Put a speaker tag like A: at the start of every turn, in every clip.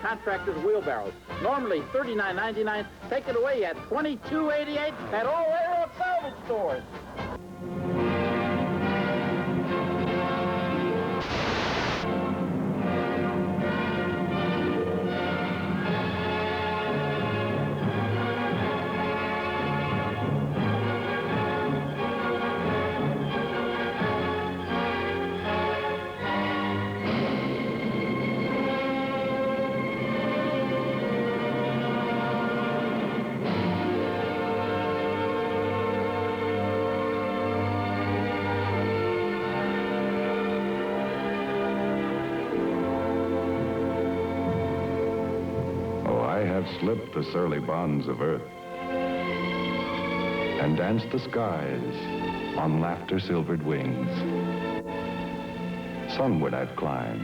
A: contractor's wheelbarrows. Normally $39.99. Take it away at $22.88 at all Aero salvage stores.
B: Slipped the surly bonds of earth and danced the skies on laughter-silvered wings. Sunward I've climbed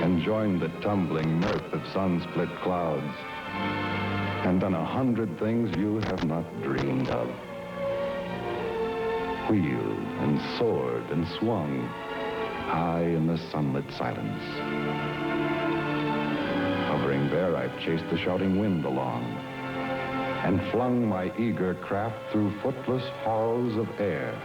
B: and joined the tumbling mirth of sun-split clouds and done 100 things you have not dreamed of. Wheeled and soared and swung high in the sunlit silence. Hovering there, I've chased the shouting wind along and flung my eager craft through footless halls of air.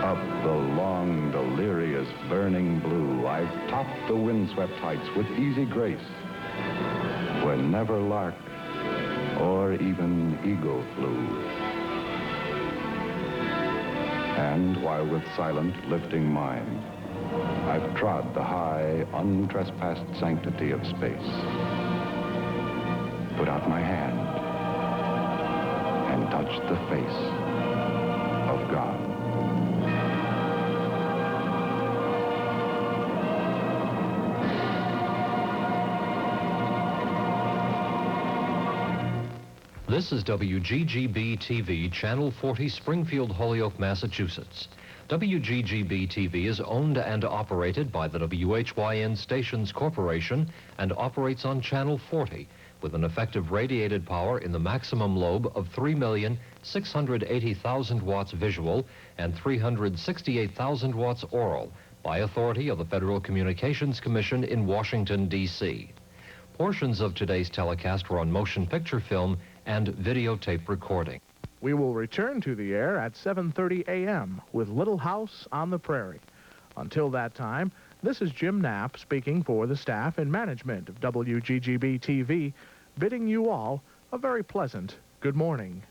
B: Up the long, delirious, burning blue, I've topped the windswept heights with easy grace, where never lark or even eagle flew. And while with silent, lifting mind, I've trod the high, untrespassed sanctity of space, put out my hand and touched the face of God.
C: This is WGGB-TV, Channel 40, Springfield, Holyoke, Massachusetts. WGGB-TV is owned and operated by the WHYN Stations Corporation and operates on Channel 40 with an effective radiated power in the maximum lobe of 3,680,000 watts visual and 368,000 watts oral by authority of the Federal Communications Commission in Washington, D.C. Portions of today's telecast were on motion picture film and videotape recording.
D: We will return to the air at 7:30 a.m. with Little House on the Prairie. Until that time, this is Jim Knapp speaking for the staff and management of WGGB-TV, bidding you all a very pleasant good morning.